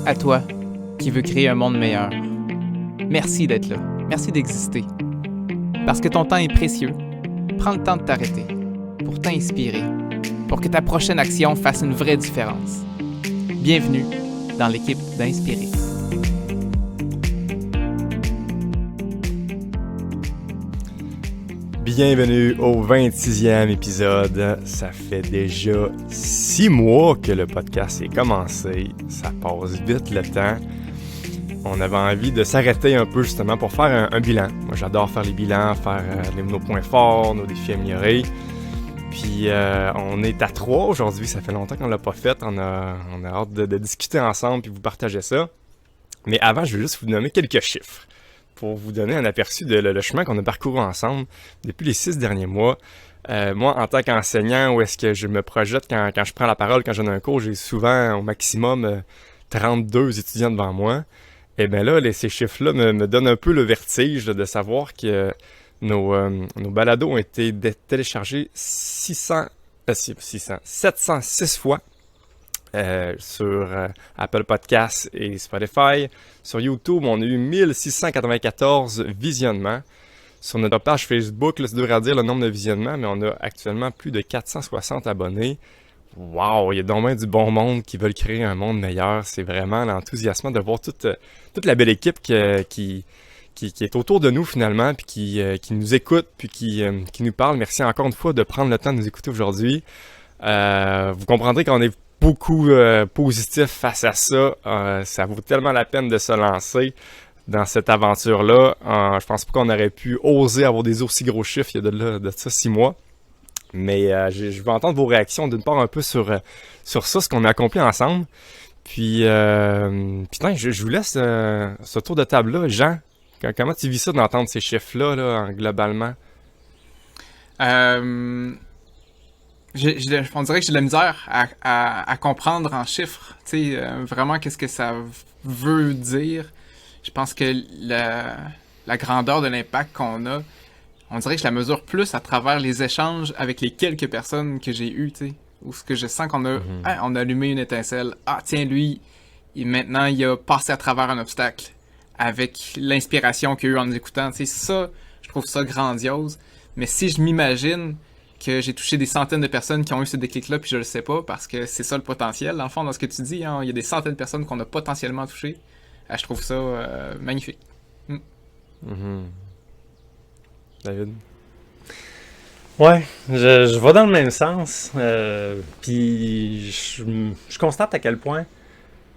À toi, qui veux créer un monde meilleur. Merci d'être là. Merci d'exister. Parce que ton temps est précieux, prends le temps de t'arrêter pour t'inspirer, pour que ta prochaine action fasse une vraie différence. Bienvenue dans l'équipe d'Inspirer. Bienvenue au 26e épisode. Ça fait déjà 6 mois que le podcast est commencé. Ça passe vite le temps. On avait envie de s'arrêter un peu justement pour faire un bilan. Moi, j'adore faire les bilans, faire nos points forts, nos défis améliorés. Puis on est à 3 aujourd'hui. Ça fait longtemps qu'on l'a pas fait. On a hâte de discuter ensemble puis vous partager ça. Mais avant, je vais juste vous nommer quelques chiffres pour vous donner un aperçu de le chemin qu'on a parcouru ensemble depuis les 6 derniers mois. Moi, en tant qu'enseignant, où est-ce que je me projette quand je prends la parole, quand je donne un cours, j'ai souvent au maximum 32 étudiants devant moi. Et bien là, ces chiffres-là me donnent un peu le vertige de savoir que nos balados ont été téléchargés 706 fois. Sur Apple Podcasts et Spotify. Sur YouTube, on a eu 1694 visionnements. Sur notre page Facebook, là, c'est dur à dire le nombre de visionnements, mais on a actuellement plus de 460 abonnés. Wow, il y a donc bien du bon monde qui veulent créer un monde meilleur. C'est vraiment l'enthousiasme de voir toute la belle équipe qui est autour de nous finalement, puis qui nous écoute, puis qui nous parle. Merci encore une fois de prendre le temps de nous écouter aujourd'hui. Vous comprendrez qu'on est beaucoup positif face à ça. Ça vaut tellement la peine de se lancer dans cette aventure-là. Je pense pas qu'on aurait pu oser avoir des aussi gros chiffres il y a de ça 6 mois. Mais je veux entendre vos réactions d'une part un peu sur ça, ce qu'on a accompli ensemble. Puis, putain, je vous laisse ce tour de table-là. Jean, comment tu vis ça d'entendre ces chiffres-là là, globalement? On dirait que j'ai de la misère à comprendre en chiffres, tu sais, vraiment qu'est-ce que ça veut dire. Je pense que la grandeur de l'impact qu'on a, on dirait que je la mesure plus à travers les échanges avec les quelques personnes que j'ai eues, tu sais, où ce que je sens qu'on a, on a allumé une étincelle. Ah tiens, lui, maintenant il a passé à travers un obstacle avec l'inspiration qu'il a eu en nous écoutant, tu sais, ça, je trouve ça grandiose. Mais si je m'imagine que j'ai touché des centaines de personnes qui ont eu ce déclic-là, puis je le sais pas, parce que c'est ça le potentiel. Dans le fond, dans ce que tu dis, hein, il y a des centaines de personnes qu'on a potentiellement touchées. Je trouve ça magnifique. David? Ouais, je vais dans le même sens. Puis je constate à quel point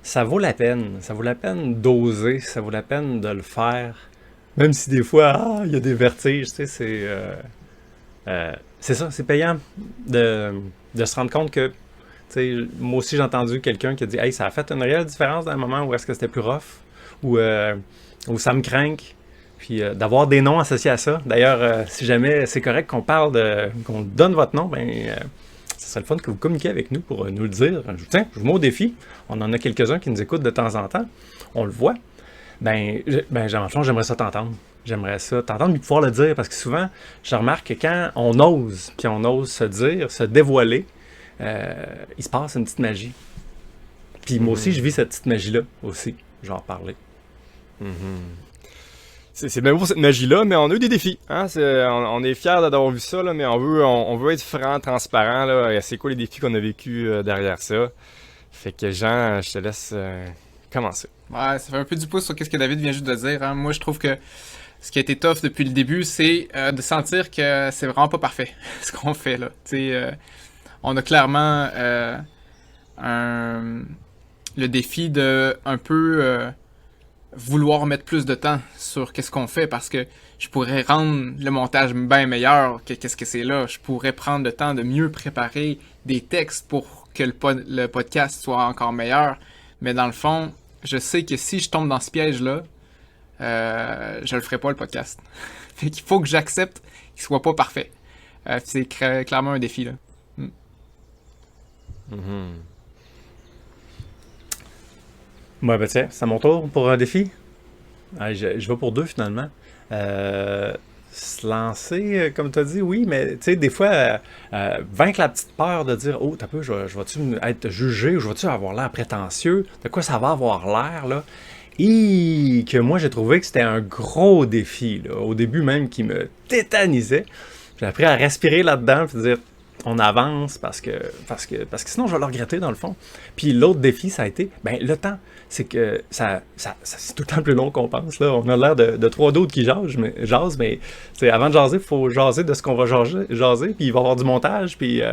ça vaut la peine. Ça vaut la peine d'oser, ça vaut la peine de le faire. Même si des fois, il y a des vertiges, tu sais, c'est ça, c'est payant de se rendre compte que, tu sais, moi aussi j'ai entendu quelqu'un qui a dit « Hey, ça a fait une réelle différence dans un moment où est-ce que c'était plus rough, où ça me craint. » Puis d'avoir des noms associés à ça. D'ailleurs, si jamais c'est correct qu'on qu'on donne votre nom, ce serait le fun que vous communiquiez avec nous pour nous le dire. Tiens, je vous mets au défi. On en a quelques-uns qui nous écoutent de temps en temps. On le voit. J'aimerais ça t'entendre. J'aimerais ça t'entendre et pouvoir le dire parce que souvent, je remarque que quand on ose, puis on ose se dire, se dévoiler, il se passe une petite magie. Puis moi aussi, je vis cette petite magie-là aussi. Je vais en reparler. C'est bien beau cette magie-là, mais on a eu des défis. Hein? On est fiers d'avoir vu ça, là, mais on veut être franc, transparent. Là. C'est quoi les défis qu'on a vécu derrière ça? Fait que Jean, je te laisse commencer. Ouais, ça fait un peu du pouce sur ce que David vient juste de dire. Hein. Moi, je trouve que ce qui a été tough depuis le début, c'est de sentir que c'est vraiment pas parfait, ce qu'on fait là. On a clairement le défi de un peu vouloir mettre plus de temps sur qu'est-ce qu'on fait parce que je pourrais rendre le montage bien meilleur que qu'est-ce que c'est là. Je pourrais prendre le temps de mieux préparer des textes pour que le podcast soit encore meilleur. Mais dans le fond, je sais que si je tombe dans ce piège-là, je le ferai pas le podcast. Fait qu'il faut que j'accepte qu'il soit pas parfait. C'est clairement un défi là. Ouais, tiens, c'est à mon tour pour un défi. Je vais pour 2 finalement. se lancer, comme tu as dit, oui, mais tu sais, des fois, vaincre la petite peur de dire, oh, t'as peu, je vais-tu être jugé ou je vais-tu avoir l'air prétentieux? De quoi ça va avoir l'air, là? Et que moi, j'ai trouvé que c'était un gros défi, là, au début même, qui me tétanisait. J'ai appris à respirer là-dedans, puis dire, on avance parce que sinon, je vais le regretter, dans le fond. Puis l'autre défi, ça a été, ben le temps. C'est que ça c'est tout le temps plus long qu'on pense, là. On a l'air de trois d'autres qui jasent, mais avant de jaser, il faut jaser de ce qu'on va jaser, puis il va y avoir du montage, puis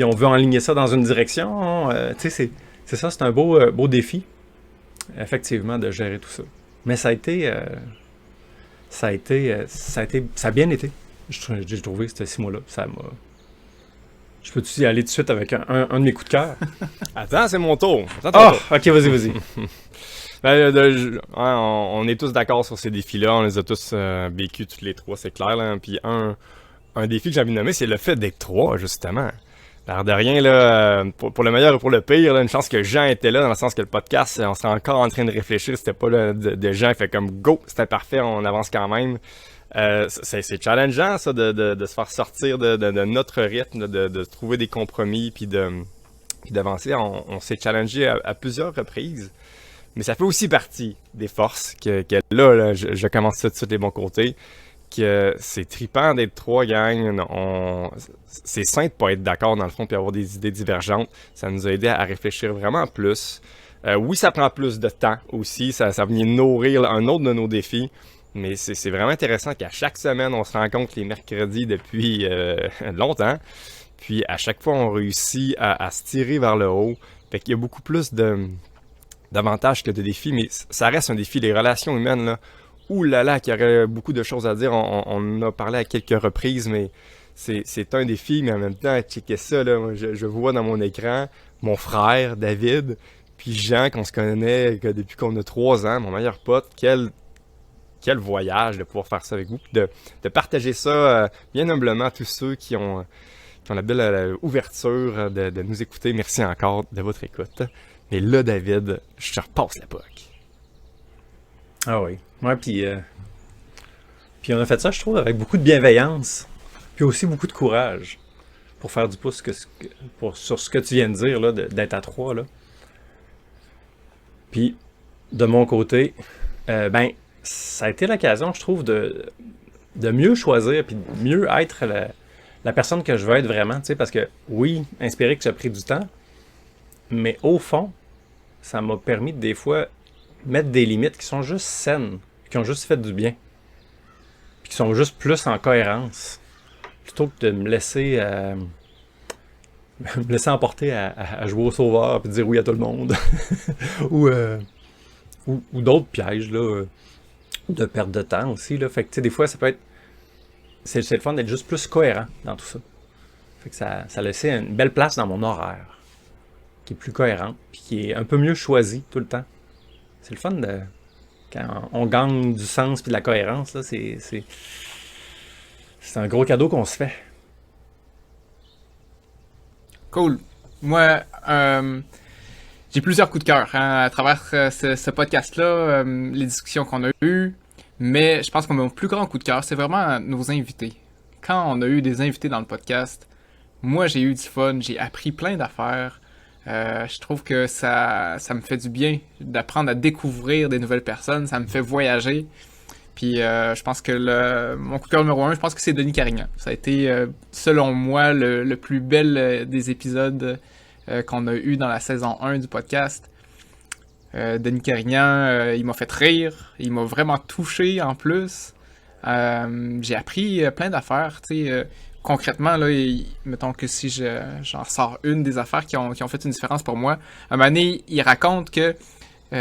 on veut enligner ça dans une direction. Tu sais, c'est ça, c'est un beau défi, effectivement, de gérer tout ça. Mais ça a bien été. J'ai trouvé ces 6 mois-là. Je peux-tu y aller tout de suite avec un de mes coups de cœur? Attends, c'est mon tour. Attends, ok, vas-y. On est tous d'accord sur ces défis-là. On les a tous vécus tous les trois, c'est clair. Là. Puis un défi que j'ai envie de nommer, c'est le fait d'être trois, justement. L'air de rien, là, pour le meilleur et pour le pire, là, une chance que Jean était là, dans le sens que le podcast, on serait encore en train de réfléchir. C'était pas là, de Jean, il fait comme go, c'était parfait, on avance quand même. C'est challengeant, ça, de se faire sortir de notre rythme, de trouver des compromis, puis d'avancer. On s'est challengé à plusieurs reprises. Mais ça fait aussi partie des forces que là, je commence ça de tous les bons côtés, que c'est trippant d'être trois gangs. C'est sain de pas être d'accord dans le fond puis avoir des idées divergentes. Ça nous a aidé à réfléchir vraiment plus. Oui, ça prend plus de temps aussi. Ça vient nourrir un autre de nos défis. Mais c'est vraiment intéressant qu'à chaque semaine, on se rencontre les mercredis depuis longtemps. Puis à chaque fois, on réussit à se tirer vers le haut. Fait qu'il y a beaucoup plus d'avantages que de défis. Mais ça reste un défi. Les relations humaines, là, ouh là là, qu'il y aurait beaucoup de choses à dire. On en a parlé à quelques reprises, mais c'est un défi. Mais en même temps, checker ça, là, je vois dans mon écran mon frère, David, puis Jean, qu'on se connaît depuis qu'on a 3 ans, mon meilleur pote. Quel voyage de pouvoir faire ça avec vous, puis de partager ça bien humblement à tous ceux qui ont la belle ouverture de nous écouter. Merci encore de votre écoute. Et là, David, je te repasse la POC. Ah oui. Ouais, puis on a fait ça, je trouve, avec beaucoup de bienveillance, puis aussi beaucoup de courage pour faire du pouce sur ce que tu viens de dire, là, d'être à 3, là. Puis, de mon côté, ça a été l'occasion, je trouve, de mieux choisir puis de mieux être la personne que je veux être vraiment, tu sais, parce que, oui, inspiré que ça a pris du temps, mais au fond, ça m'a permis de, des fois, mettre des limites qui sont juste saines, qui ont juste fait du bien, puis qui sont juste plus en cohérence, plutôt que de me laisser emporter à jouer au sauveur puis dire oui à tout le monde, ou d'autres pièges, là, de perte de temps aussi, là. Fait que, tu sais, des fois, ça peut être... C'est le fun d'être juste plus cohérent dans tout ça. Fait que ça a laissé une belle place dans mon horaire, qui est plus cohérent, puis qui est un peu mieux choisi tout le temps. C'est le fun quand on gagne du sens puis de la cohérence, là, c'est un gros cadeau qu'on se fait. Cool. Moi, j'ai plusieurs coups de cœur à travers ce podcast-là, les discussions qu'on a eues, mais je pense que mon plus grand coup de cœur, c'est vraiment nos invités. Quand on a eu des invités dans le podcast, moi j'ai eu du fun, j'ai appris plein d'affaires. Je trouve que ça me fait du bien d'apprendre à découvrir des nouvelles personnes, ça me fait voyager. Puis je pense que mon coup de cœur numéro 1, je pense que c'est Denis Carignan. Ça a été, selon moi, le plus bel des épisodes qu'on a eu dans la saison 1 du podcast. Denis Carignan, il m'a fait rire, il m'a vraiment touché en plus. J'ai appris plein d'affaires, tu sais. Concrètement, là, mettons que si j'en sors une des affaires qui ont fait une différence pour moi, à un moment donné, il raconte que tu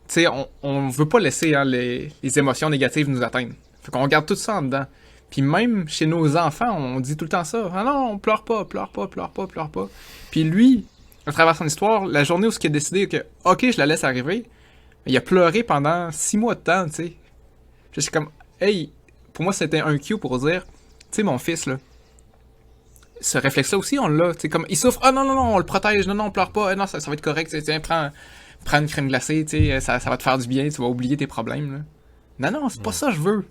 sais, on veut pas laisser les émotions négatives nous atteindre. Fait qu'on garde tout ça en dedans. Puis même chez nos enfants, on dit tout le temps ça. Ah non, on pleure pas. Puis lui, à travers son histoire, la journée où il a décidé que, ok, je la laisse arriver, il a pleuré pendant 6 mois de temps, tu sais. Je suis comme, hey, pour moi, c'était un cue pour dire, tu sais, mon fils, là, ce réflexe-là aussi, on l'a, tu sais, comme, il souffre, ah non, on le protège, non, on pleure pas, non, ça va être correct, tiens, prends une crème glacée, tu sais, ça va te faire du bien, tu vas oublier tes problèmes, là. Non, c'est pas ça que je veux.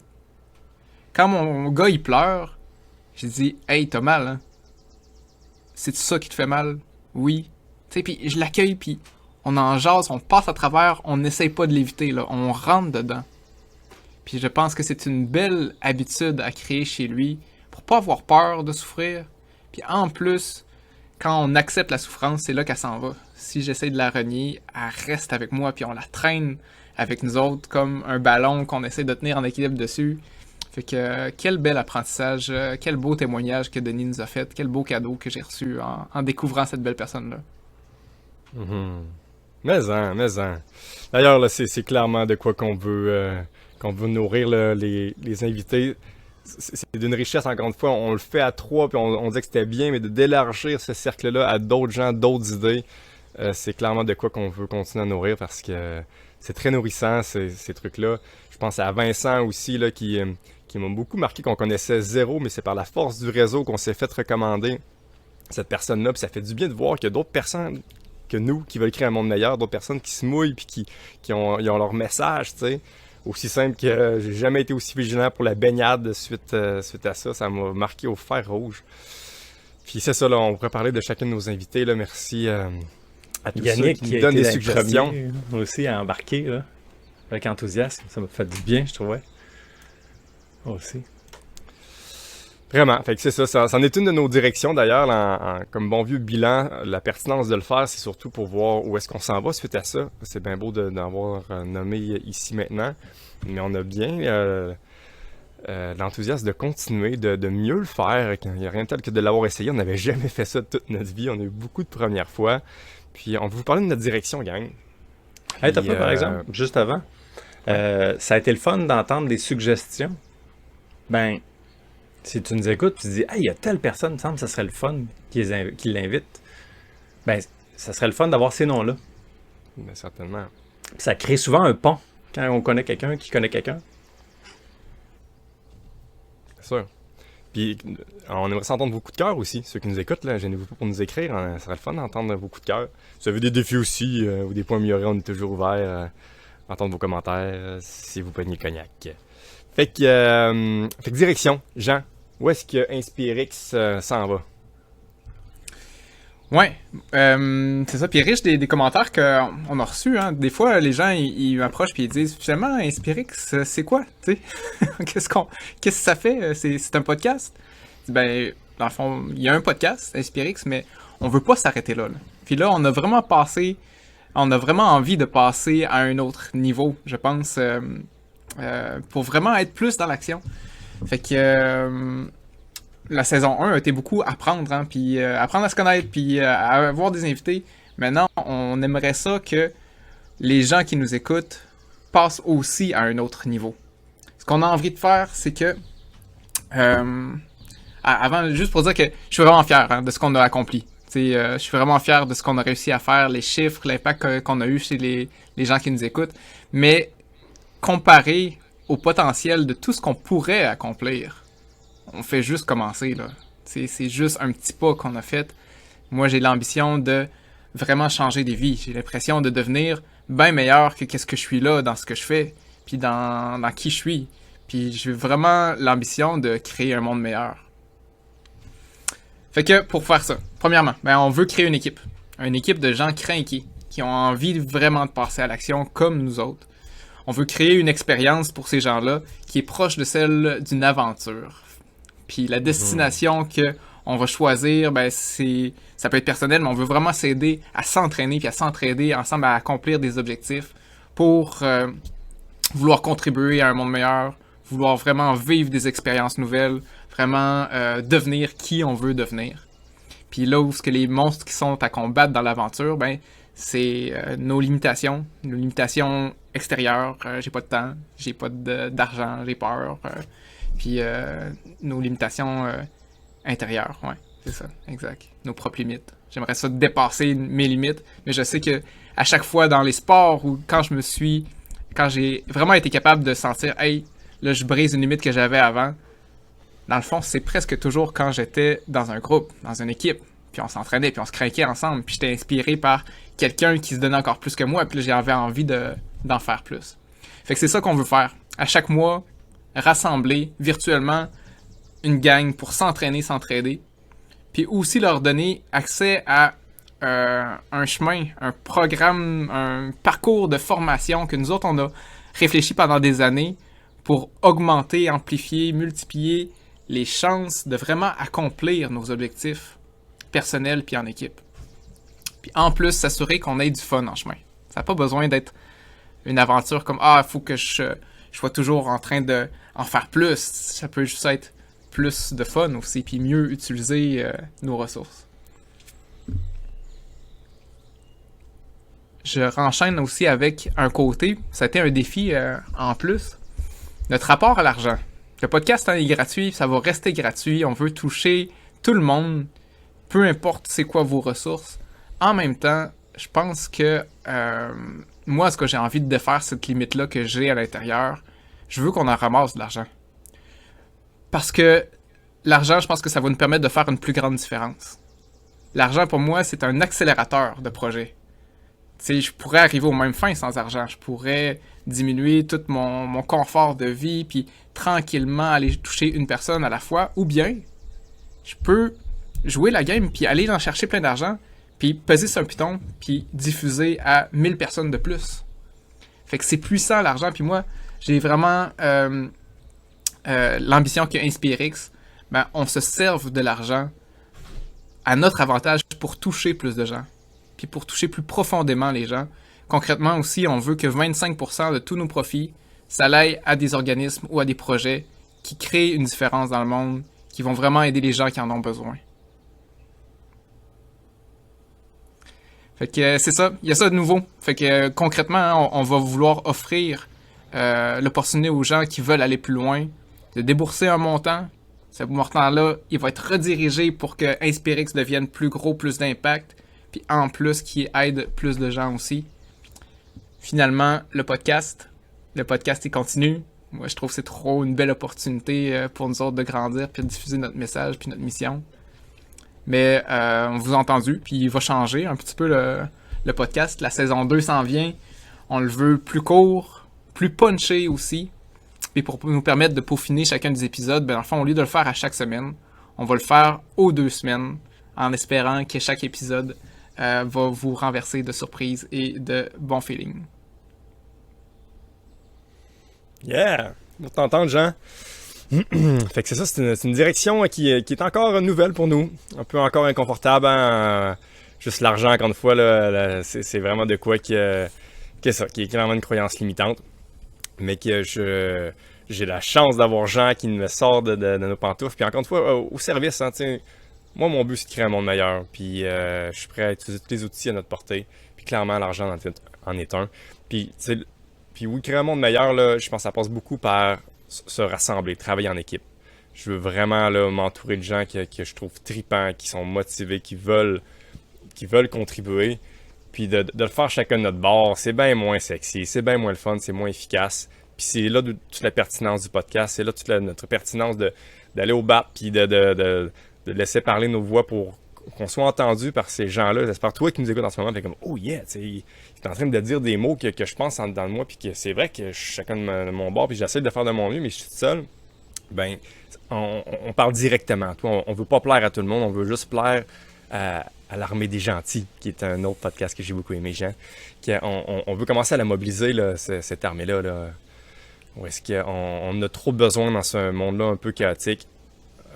Quand mon gars, il pleure, j'ai dit « Hey, t'as mal, hein? C'est ça qui te fait mal? » Oui. Tu sais, puis je l'accueille, puis on en jase, on passe à travers, on n'essaye pas de l'éviter, là. On rentre dedans. Puis je pense que c'est une belle habitude à créer chez lui pour pas avoir peur de souffrir. Puis en plus, quand on accepte la souffrance, c'est là qu'elle s'en va. Si j'essaie de la renier, elle reste avec moi, puis on la traîne avec nous autres comme un ballon qu'on essaie de tenir en équilibre dessus. Fait que quel bel apprentissage, quel beau témoignage que Denis nous a fait, quel beau cadeau que j'ai reçu en découvrant cette belle personne-là. Mhm. Mais en. D'ailleurs, là, c'est clairement de quoi qu'on veut nourrir là, les invités. C'est d'une richesse, encore une fois. On le fait à trois, puis on disait que c'était bien, mais d'élargir ce cercle-là à d'autres gens, d'autres idées, c'est clairement de quoi qu'on veut continuer à nourrir parce que c'est très nourrissant, ces trucs-là. Je pense à Vincent aussi, là, qui m'a beaucoup marqué, qu'on connaissait zéro, mais c'est par la force du réseau qu'on s'est fait recommander cette personne-là. Puis ça fait du bien de voir qu'il y a d'autres personnes que nous qui veulent créer un monde meilleur, d'autres personnes qui se mouillent puis qui ont leur message, tu sais. Aussi simple que j'ai jamais été aussi vigilant pour la baignade suite à ça. Ça m'a marqué au fer rouge. Puis c'est ça, là, on pourrait parler de chacun de nos invités. Là. Merci à tous Yannick ceux qui nous donnent des suggestions. Aussi à embarquer là, avec enthousiasme. Ça m'a fait du bien, je trouvais. Aussi. Vraiment, fait que c'est ça, c'en est une de nos directions d'ailleurs, comme bon vieux bilan, la pertinence de le faire, c'est surtout pour voir où est-ce qu'on s'en va suite à ça. C'est bien beau d'avoir nommé ici maintenant, mais on a bien l'enthousiasme de continuer, de mieux le faire. Il n'y a rien de tel que de l'avoir essayé, on n'avait jamais fait ça toute notre vie, on a eu beaucoup de premières fois. Puis on va vous parler de notre direction, gang. Hey, t'as pas, par exemple, juste avant, ça a été le fun d'entendre des suggestions. Ben, si tu nous écoutes, tu te dis, hey, il y a telle personne, il me semble que ça serait le fun qu'ils l'invitent. Ben, ça serait le fun d'avoir ces noms-là. Ben, certainement. Puis ça crée souvent un pont quand on connaît quelqu'un qui connaît quelqu'un. C'est sûr. Puis, on aimerait s'entendre vos coups de cœur aussi. Ceux qui nous écoutent, là, gênez-vous pas pour nous écrire. Ça serait le fun d'entendre vos coups de cœur. Si vous avez des défis aussi ou des points améliorés, on est toujours ouvert à entendre vos commentaires si vous prenez cognac. Fait que direction, Jean, où est-ce que Inspirix s'en va? Ouais, c'est ça. Puis riche des commentaires qu'on a reçus. Hein. Des fois, les gens, ils m'approchent et ils disent « Finalement, Inspirix, c'est quoi? Qu'est-ce que ça fait? C'est un podcast? » Ben, dans le fond, il y a un podcast, Inspirix, mais on veut pas s'arrêter là. Puis là, on a vraiment envie de passer à un autre niveau, je pense, pour vraiment être plus dans l'action. Fait que la saison 1 a été beaucoup apprendre, hein, puis apprendre à se connaître, puis à avoir des invités. Maintenant, on aimerait ça que les gens qui nous écoutent passent aussi à un autre niveau. Ce qu'on a envie de faire, c'est que avant, juste pour dire que je suis vraiment fier de ce qu'on a accompli. Je suis vraiment fier de ce qu'on a réussi à faire, les chiffres, l'impact qu'on a eu chez les gens qui nous écoutent. Mais comparé au potentiel de tout ce qu'on pourrait accomplir, on fait juste commencer, là. C'est juste un petit pas qu'on a fait. Moi, j'ai l'ambition de vraiment changer des vies. J'ai l'impression de devenir bien meilleur que qu'est-ce que je suis là dans ce que je fais, puis dans qui je suis. Puis j'ai vraiment l'ambition de créer un monde meilleur. Fait que pour faire ça, premièrement, on veut créer une équipe de gens crinqués, qui ont envie vraiment de passer à l'action comme nous autres. On veut créer une expérience pour ces gens-là qui est proche de celle d'une aventure. Puis la destination qu'on va choisir, ça peut être personnel, mais on veut vraiment s'aider à s'entraîner puis à s'entraider ensemble à accomplir des objectifs pour vouloir contribuer à un monde meilleur, vouloir vraiment vivre des expériences nouvelles, vraiment devenir qui on veut devenir. Puis là où les monstres qui sont à combattre dans l'aventure, c'est nos limitations extérieures. J'ai pas de temps, j'ai pas d'argent, j'ai peur. Puis nos limitations intérieures, ouais, c'est ça, exact. Nos propres limites. J'aimerais ça dépasser mes limites, mais je sais que à chaque fois dans les sports ou quand j'ai vraiment été capable de sentir, hey, là je brise une limite que j'avais avant. Dans le fond, c'est presque toujours quand j'étais dans un groupe, dans une équipe, puis on s'entraînait, puis on se craquait ensemble, puis j'étais inspiré par quelqu'un qui se donnait encore plus que moi, puis là j'avais envie d'en faire plus. Fait que c'est ça qu'on veut faire. À chaque mois, rassembler virtuellement une gang pour s'entraider, puis aussi leur donner accès à un chemin, un programme, un parcours de formation que nous autres, on a réfléchi pendant des années pour augmenter, amplifier, multiplier les chances de vraiment accomplir nos objectifs personnels puis en équipe. Puis en plus, s'assurer qu'on ait du fun en chemin. Ça n'a pas besoin d'être une aventure comme « Ah, il faut que je sois toujours en train d'en faire plus ». Ça peut juste être plus de fun aussi, puis mieux utiliser nos ressources. Je renchaîne aussi avec un côté, ça a été un défi en plus, notre rapport à l'argent. Le podcast est gratuit, ça va rester gratuit, on veut toucher tout le monde, peu importe c'est quoi vos ressources. En même temps, je pense que moi, ce que j'ai envie de défaire, cette limite-là que j'ai à l'intérieur, je veux qu'on en ramasse de l'argent. Parce que l'argent, je pense que ça va nous permettre de faire une plus grande différence. L'argent, pour moi, c'est un accélérateur de projet. Tu sais, je pourrais arriver aux mêmes fins sans argent. Je pourrais diminuer tout mon confort de vie, puis tranquillement aller toucher une personne à la fois. Ou bien, je peux jouer la game, puis aller en chercher plein d'argent, puis peser sur un piton, puis diffuser à 1000 personnes de plus. Fait que c'est puissant l'argent, puis moi, j'ai vraiment l'ambition qu'a Inspirix, ben, on se serve de l'argent à notre avantage pour toucher plus de gens, puis pour toucher plus profondément les gens. Concrètement aussi, on veut que 25% de tous nos profits, ça aille à des organismes ou à des projets qui créent une différence dans le monde, qui vont vraiment aider les gens qui en ont besoin. Fait que c'est ça, il y a ça de nouveau. Fait que concrètement, on va vouloir offrir l'opportunité aux gens qui veulent aller plus loin, de débourser un montant. Ce montant-là, il va être redirigé pour que Inspirix devienne plus gros, plus d'impact, puis en plus, qui aide plus de gens aussi. Finalement, le podcast, il continue. Moi, je trouve que c'est trop une belle opportunité pour nous autres de grandir, puis de diffuser notre message, puis notre mission. Mais on vous a entendu, puis il va changer un petit peu le podcast. La saison 2 s'en vient. On le veut plus court, plus punché aussi. Puis pour nous permettre de peaufiner chacun des épisodes, ben, dans le fond, au lieu de le faire à chaque semaine, on va le faire aux 2 semaines, en espérant que chaque épisode va vous renverser de surprises et de bons feelings. Yeah! Pour t'entendre, Jean. Fait que c'est ça, c'est une direction qui est encore nouvelle pour nous. Un peu encore inconfortable. Hein? Juste l'argent, encore une fois, là, c'est vraiment de quoi qui est clairement une croyance limitante. Mais que j'ai la chance d'avoir Jean qui me sort de nos pantoufles. Puis encore une fois, au service, hein, moi, mon but, c'est de créer un monde meilleur. Puis je suis prêt à utiliser tous les outils à notre portée. Puis clairement, l'argent en est un. Puis oui, créer un monde meilleur, là, je pense que ça passe beaucoup par se rassembler, travailler en équipe. Je veux vraiment là, m'entourer de gens que je trouve tripants, qui sont motivés, qui veulent contribuer. Puis de le faire chacun de notre bord, c'est bien moins sexy, c'est bien moins le fun, c'est moins efficace. Puis c'est là toute la pertinence du podcast, c'est là toute notre pertinence d'aller au bat, puis de laisser parler nos voix pour qu'on soit entendu par ces gens-là. J'espère toi qui nous écoutes en ce moment, t'es comme « Oh yeah! » Il est en train de dire des mots que je pense dans moi, puis que c'est vrai que je suis chacun de mon bord, puis j'essaie de faire de mon mieux, mais je suis tout seul. Ben, on parle directement. Toi, on veut pas plaire à tout le monde, on veut juste plaire à l'armée des gentils, qui est un autre podcast que j'ai beaucoup aimé, Jean. On veut commencer à la mobiliser, là, cette armée-là. Là, où est-ce qu'on a trop besoin dans ce monde-là un peu chaotique.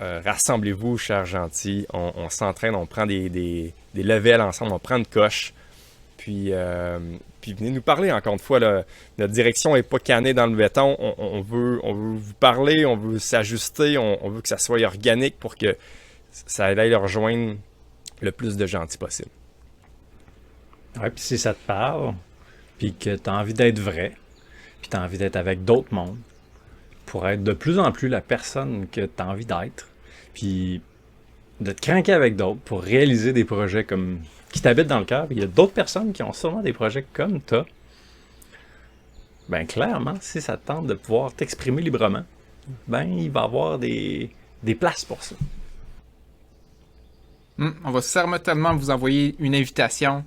Rassemblez-vous, chers gentils. On s'entraîne, on prend des levels ensemble, on prend une coche. Puis venez nous parler encore une fois. Là, notre direction n'est pas cannée dans le béton. On veut vous parler, on veut s'ajuster, on veut que ça soit organique pour que ça aille leur rejoindre le plus de gentils possible. Ouais, puis si ça te parle, puis que tu as envie d'être vrai, puis tu as envie d'être avec d'autres mondes, pour être de plus en plus la personne que tu as envie d'être, puis de te craquer avec d'autres pour réaliser des projets comme qui t'habitent dans le cœur. Il y a d'autres personnes qui ont sûrement des projets comme toi. Ben clairement, si ça te tente de pouvoir t'exprimer librement, ben il va y avoir des places pour ça. On va certainement vous envoyer une invitation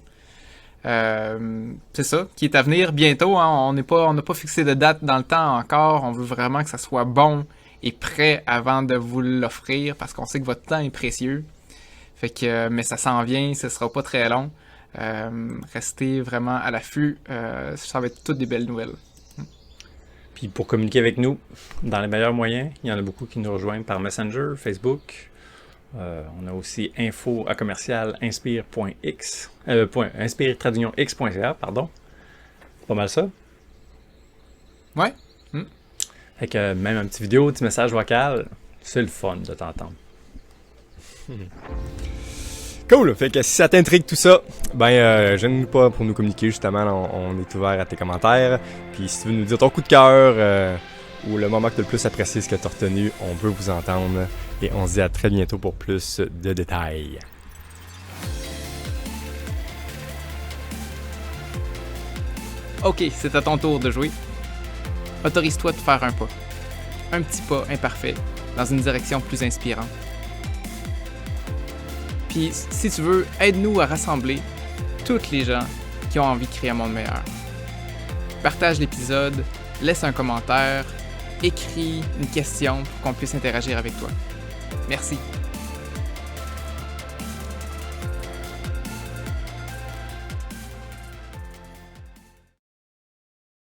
C'est ça, qui est à venir bientôt. Hein. On n'a pas fixé de date dans le temps encore. On veut vraiment que ça soit bon et prêt avant de vous l'offrir parce qu'on sait que votre temps est précieux. Fait que, mais ça s'en vient, ce sera pas très long. Restez vraiment à l'affût. Ça va être toutes des belles nouvelles. Puis pour communiquer avec nous, dans les meilleurs moyens, il y en a beaucoup qui nous rejoignent par Messenger, Facebook. On a aussi info@inspire.x, inspire-x.ca, pardon. Pas mal ça. Ouais. Fait que même un petit vidéo, un petit message vocal, c'est le fun de t'entendre. Cool! Fait que si ça t'intrigue tout ça, gêne-nous pas pour nous communiquer, justement, on est ouvert à tes commentaires. Puis si tu veux nous dire ton coup de cœur ou le moment que tu as le plus apprécié, ce que tu as retenu, on veut vous entendre. Et on se dit à très bientôt pour plus de détails. Ok, c'est à ton tour de jouer. Autorise-toi de faire un pas. Un petit pas imparfait dans une direction plus inspirante. Puis, si tu veux, aide-nous à rassembler toutes les gens qui ont envie de créer un monde meilleur. Partage l'épisode, laisse un commentaire, écris une question pour qu'on puisse interagir avec toi. Merci.